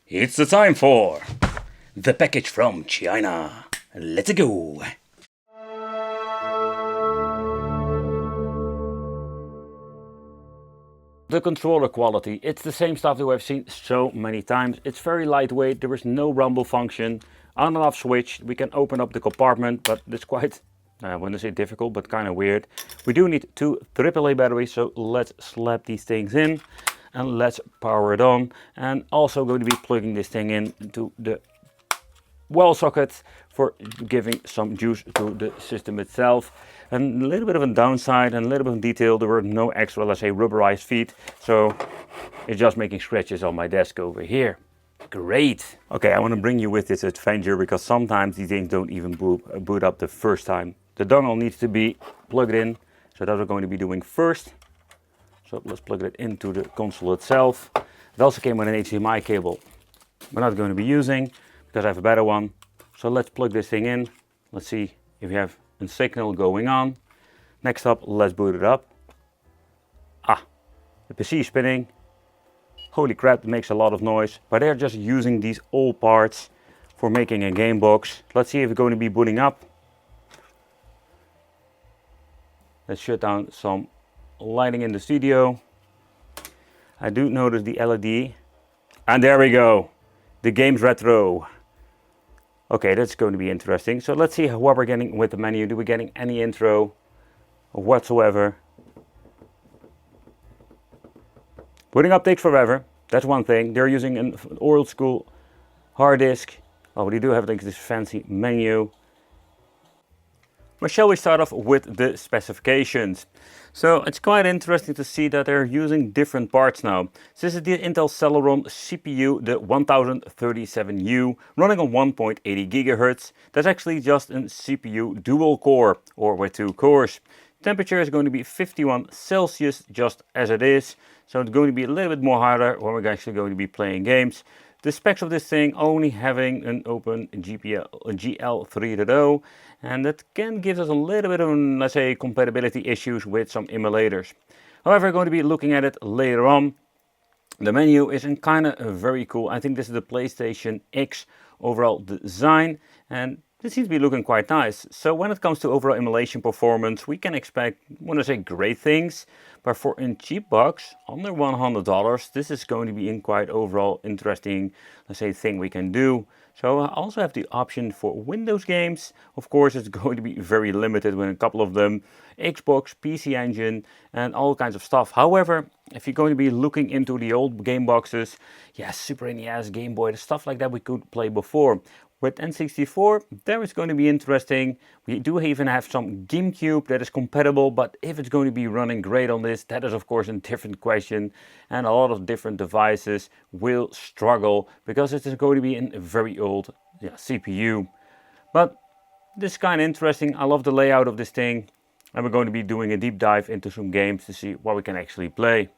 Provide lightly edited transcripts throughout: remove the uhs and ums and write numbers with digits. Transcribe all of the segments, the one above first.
It's the time for the package from China. Let's go. The controller quality, it's the same stuff that we've seen so many times. It's very lightweight, there is no rumble function. On and off switch, we can open up the compartment, but it's quite, I wouldn't say difficult, but kind of weird. We do need two AAA batteries, so let's slap these things in and let's power it on. And also going to be plugging this thing in into the wall socket for giving some juice to the system itself. And a little bit of a downside and a little bit of detail, there were no extra, let's say, rubberized feet, so it's just making scratches on my desk over here. Great. Okay, I want to bring you with this adventure because sometimes these things don't even boot up the first time. The dongle needs to be plugged in, so that's what we're going to be doing first. So let's plug it into the console itself. It also came with an HDMI cable we're not going to be using because I have a better one. So let's plug this thing in. Let's see if we have a signal going on. Next up, let's boot it up. The PC is spinning. Holy crap, it makes a lot of noise. But they're just using these old parts for making a game box. Let's see if it's going to be booting up. Let's shut down some lighting in the studio. I do notice the LED. And there we go. The game's retro. Okay, that's going to be interesting. So let's see what we're getting with the menu. Do we getting any intro whatsoever? Booting up takes forever. That's one thing. They're using an old school hard disk. Oh, they do have like this fancy menu. But shall we start off with the specifications? So it's quite interesting to see that they're using different parts now. This is the Intel Celeron CPU, the 1037U, running on 1.80 GHz. That's actually just a CPU dual core, or with two cores. Temperature is going to be 51 Celsius, just as it is. So it's going to be a little bit more hotter when we're actually going to be playing games. The specs of this thing only having an open GL 3.0, and that can give us a little bit of, let's say, compatibility issues with some emulators. However, we're going to be looking at it later on. The menu is in kind of very cool. I think this is the PlayStation X overall design, and this seems to be looking quite nice. So when it comes to overall emulation performance, we can expect, I want to say, great things. But for a cheap box, under $100, this is going to be in quite overall interesting, let's say, thing we can do. So I also have the option for Windows games. Of course, it's going to be very limited with a couple of them. Xbox, PC Engine, and all kinds of stuff. However, if you're going to be looking into the old game boxes, yeah, Super NES, Game Boy, the stuff like that we could play before. With N64, there is going to be interesting. We do even have some GameCube that is compatible, but if it's going to be running great on this, that is of course a different question. And a lot of different devices will struggle because it is going to be a very old CPU. But this is kind of interesting. I love the layout of this thing. And we're going to be doing a deep dive into some games to see what we can actually play.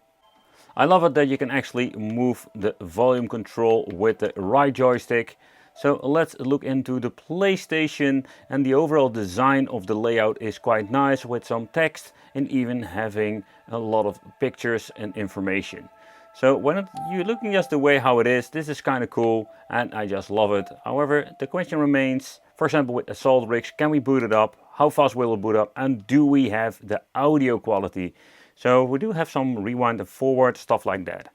I love it that you can actually move the volume control with the right joystick. So let's look into the PlayStation, and the overall design of the layout is quite nice with some text and even having a lot of pictures and information. So when you're looking just the way how it is, this is kind of cool and I just love it. However, the question remains, for example with Assault Rigs, can we boot it up? How fast will it boot up? And do we have the audio quality? So we do have some rewind and forward, stuff like that.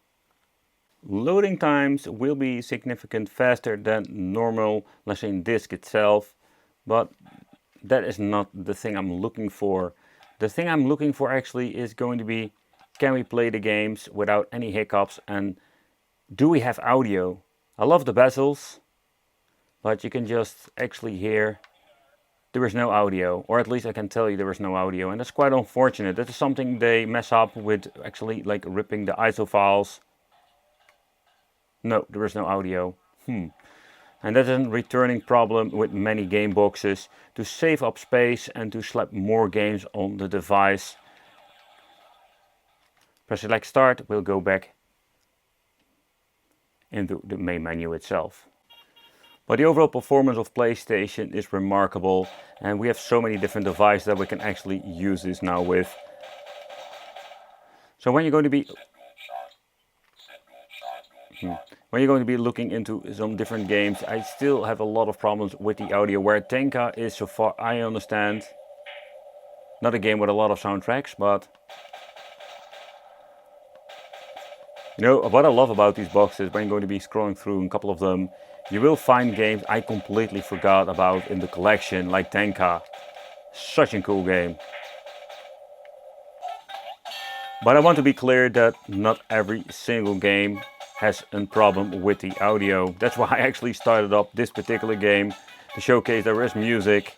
Loading times will be significant faster than normal, let's say, disk itself, but that is not the thing I'm looking for. The thing I'm looking for actually is going to be, can we play the games without any hiccups, and do we have audio? I love the bezels, but you can just actually hear there is no audio, or at least I can tell you there is no audio, and that's quite unfortunate. That is something they mess up with, actually, like ripping the ISO files. No, there is no audio. And that is a returning problem with many game boxes, to save up space and to slap more games on the device. Press select start, we'll go back into the main menu itself. But the overall performance of PlayStation is remarkable, and we have so many different devices that we can actually use this now with. So when you're going to be when you're going to be looking into some different games, I still have a lot of problems with the audio, where Tenka is, so far I understand, not a game with a lot of soundtracks, but you know what I love about these boxes, when you're going to be scrolling through a couple of them, you will find games I completely forgot about in the collection, like Tenka. Such a cool game. But I want to be clear that not every single game has a problem with the audio. That's why I actually started up this particular game, to showcase there is music.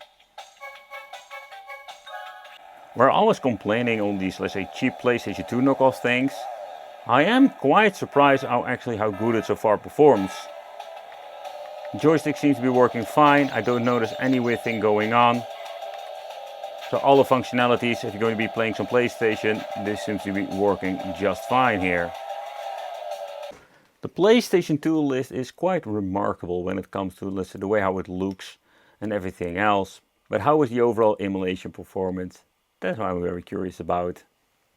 We're always complaining on these, let's say, cheap PlayStation 2 knockoff things. I am quite surprised how good it so far performs. The joystick seems to be working fine. I don't notice any weird thing going on. So all the functionalities, if you're going to be playing some PlayStation, this seems to be working just fine here. The PlayStation 2 list is quite remarkable when it comes to, let's say, the way how it looks and everything else. But how is the overall emulation performance? That's what I'm very curious about.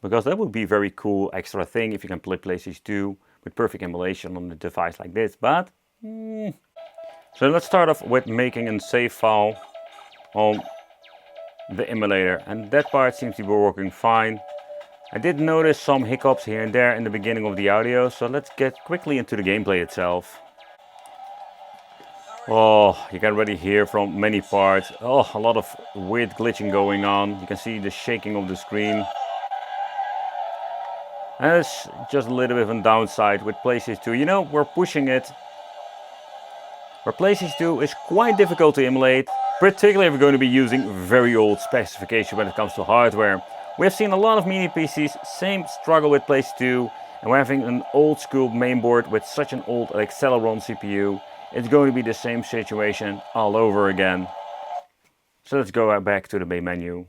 Because that would be a very cool extra thing if you can play PlayStation 2 with perfect emulation on a device like this. But, So let's start off with making a save file on the emulator. And that part seems to be working fine. I did notice some hiccups here and there in the beginning of the audio. So let's get quickly into the gameplay itself. Oh, you can already hear from many parts. Oh, a lot of weird glitching going on. You can see the shaking of the screen. And it's just a little bit of a downside with PlayStation 2. You know, we're pushing it. Where PlayStation 2 is quite difficult to emulate, particularly if we're going to be using very old specification when it comes to hardware. We have seen a lot of mini PCs, same struggle with PlayStation 2, and we're having an old school mainboard with such an old Acceleron CPU. It's going to be the same situation all over again. So let's go back to the main menu.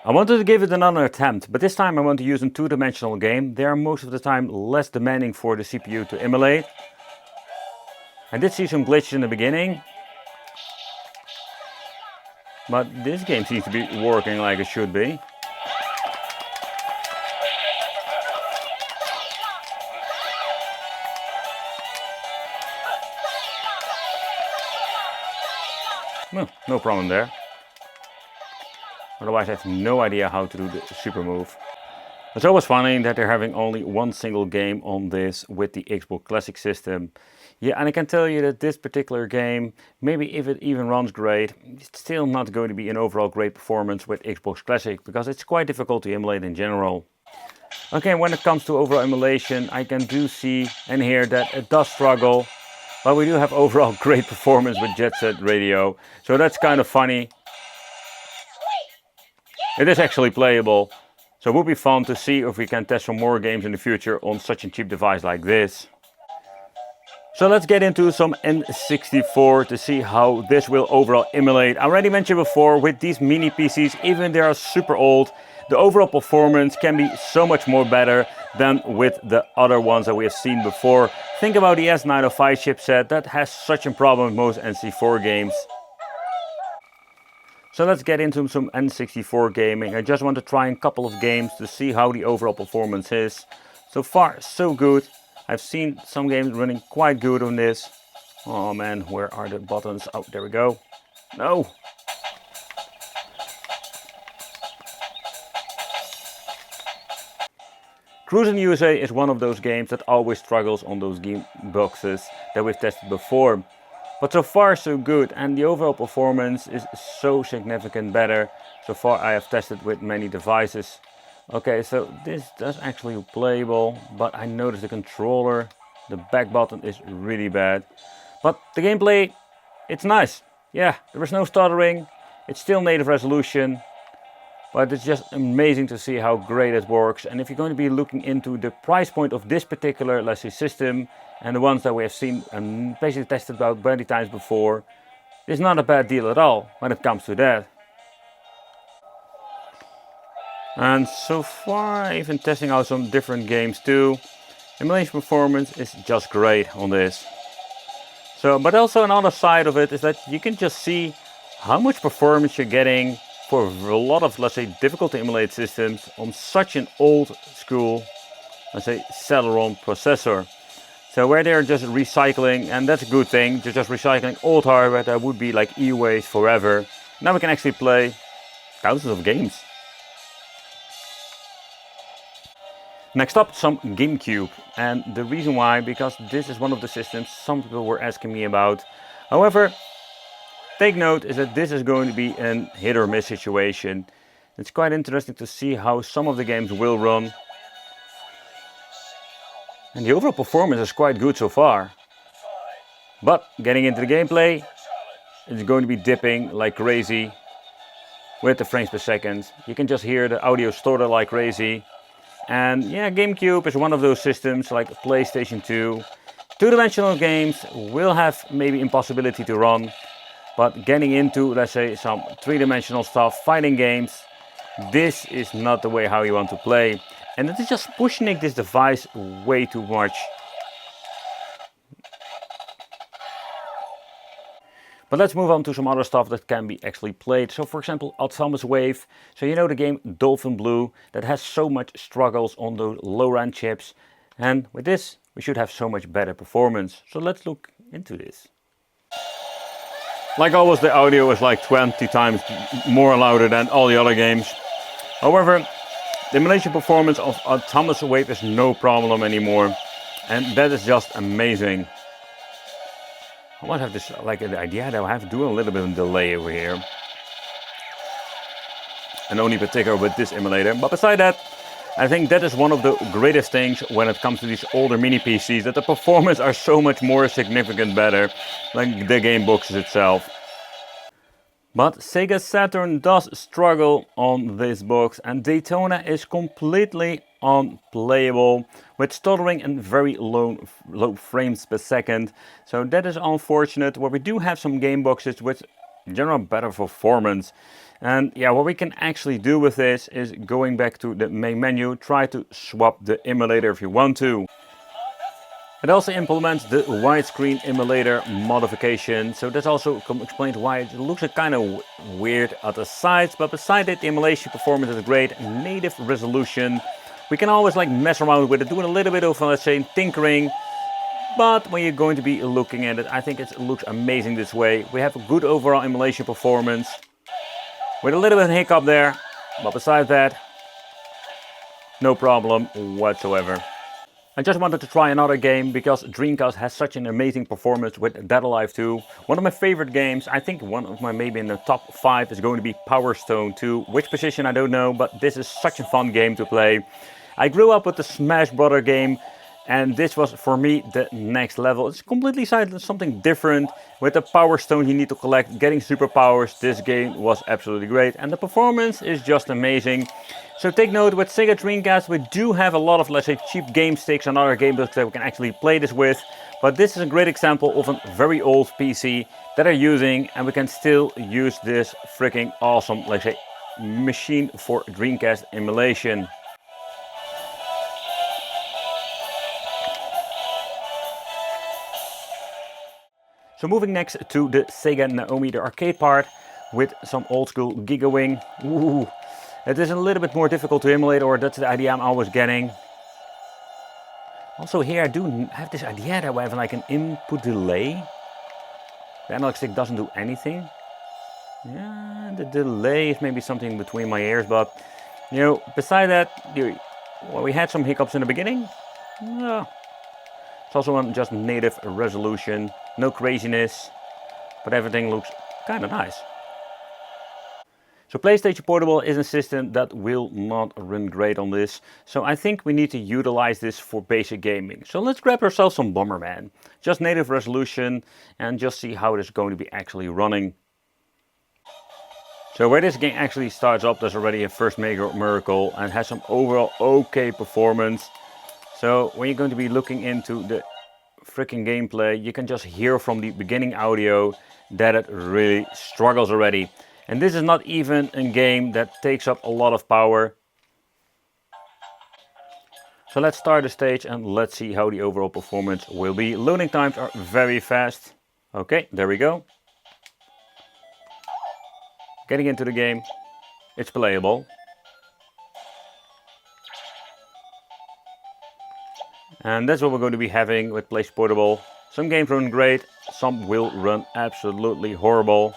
I wanted to give it another attempt, but this time I want to use a two-dimensional game. They are most of the time less demanding for the CPU to emulate. I did see some glitches in the beginning, but this game seems to be working like it should be. No problem there. Otherwise I have no idea how to do the super move. It's always funny that they're having only one single game on this with the Xbox Classic system. Yeah, and I can tell you that this particular game, maybe if it even runs great, it's still not going to be an overall great performance with Xbox Classic, because it's quite difficult to emulate in general. Okay, when it comes to overall emulation, I can do see and hear that it does struggle, but we do have overall great performance with Jet Set Radio, so that's kind of funny. It is actually playable, so it would be fun to see if we can test some more games in the future on such a cheap device like this. So let's get into some N64 to see how this will overall emulate. I already mentioned before, with these mini PCs, even they are super old, the overall performance can be so much more better than with the other ones that we have seen before. Think about the S905 chipset, that has such a problem with most N64 games. So let's get into some N64 gaming. I just want to try a couple of games to see how the overall performance is. So far, so good. I've seen some games running quite good on this. Oh man, where are the buttons? Oh, there we go. No! Cruis'n USA is one of those games that always struggles on those game boxes that we've tested before. But so far so good, and the overall performance is so significant better. So far I have tested with many devices. Okay, so this does actually playable, but I noticed the controller, the back button is really bad. But the gameplay, it's nice. Yeah, there is no stuttering, it's still native resolution. But it's just amazing to see how great it works. And if you're going to be looking into the price point of this particular, let's say, system, and the ones that we have seen and basically tested about many times before, it's not a bad deal at all when it comes to that. And so far, even testing out some different games too. Emulation performance is just great on this. So, but also another side of it is that you can just see how much performance you're getting for a lot of, let's say, difficult to emulate systems on such an old school, let's say, Celeron processor. So where they're just recycling, and that's a good thing, they're just recycling old hardware that would be like e-waste forever. Now we can actually play thousands of games. Next up, some GameCube, and the reason why, because this is one of the systems some people were asking me about. However, take note is that this is going to be an hit or miss situation. It's quite interesting to see how some of the games will run. And the overall performance is quite good so far. But getting into the gameplay, it's going to be dipping like crazy with the frames per second. You can just hear the audio stutter like crazy. And yeah, GameCube is one of those systems like PlayStation 2. Two-dimensional games will have maybe impossibility to run. But getting into, let's say, some three-dimensional stuff, fighting games, this is not the way how you want to play. And it is just pushing this device way too much. But let's move on to some other stuff that can be actually played. So for example, Autonomous Wave. So you know the game Dolphin Blue that has so much struggles on those low-end chips. And with this, we should have so much better performance. So let's look into this. Like always, the audio is like 20 times more louder than all the other games. However, the emulation performance of Autonomous Wave is no problem anymore. And that is just amazing. I might have this, like the idea that I have to do a little bit of delay over here. And only particular with this emulator. But beside that, I think that is one of the greatest things when it comes to these older mini PCs, that the performance are so much more significant better than the game boxes itself. But Sega Saturn does struggle on this box, and Daytona is completely unplayable with stuttering and very low frames per second. So that is unfortunate. Where we do have some game boxes with general better performance. And yeah, what we can actually do with this is going back to the main menu, try to swap the emulator if you want to. It also implements the widescreen emulator modification, so that's also explained why it looks kind of weird at the sides, but beside it the emulation performance is great, native resolution. We can always like mess around with it, doing a little bit of, let's say, tinkering, but when you're going to be looking at it, I think it looks amazing this way. We have a good overall emulation performance, with a little bit of hiccup there, but besides that, no problem whatsoever. I just wanted to try another game because Dreamcast has such an amazing performance with Dead Alive 2. One of my favorite games, I think one of my maybe in the top 5 is going to be Power Stone 2. Which position I don't know, but this is such a fun game to play. I grew up with the Smash Brother game, and this was for me the next level. It's completely something different. With the Power Stone you need to collect, getting superpowers. This game was absolutely great, and the performance is just amazing. So take note, with Sega Dreamcast we do have a lot of, let's say, cheap game sticks and other game books that we can actually play this with. But this is a great example of a very old PC that are using, and we can still use this freaking awesome, let's say, machine for Dreamcast emulation. So moving next to the Sega Naomi, the arcade part, with some old school Gigawing. Ooh. It is a little bit more difficult to emulate, or that's the idea I'm always getting. Also here I do have this idea that we have like an input delay. The analog stick doesn't do anything. Yeah, the delay is maybe something between my ears, but you know, beside that, well, we had some hiccups in the beginning. It's also on just native resolution, no craziness, but everything looks kind of nice. So PlayStation Portable is a system that will not run great on this. So I think we need to utilize this for basic gaming. So let's grab ourselves some Bomberman. Just native resolution and just see how it is going to be actually running. So where this game actually starts up, there's already a first major miracle and has some overall okay performance. So when you're going to be looking into the freaking gameplay, you can just hear from the beginning audio that it really struggles already. And this is not even a game that takes up a lot of power. So let's start the stage and let's see how the overall performance will be. Loading times are very fast. Okay, there we go. Getting into the game, it's playable. And that's what we're going to be having with Place Portable. Some games run great, some will run absolutely horrible.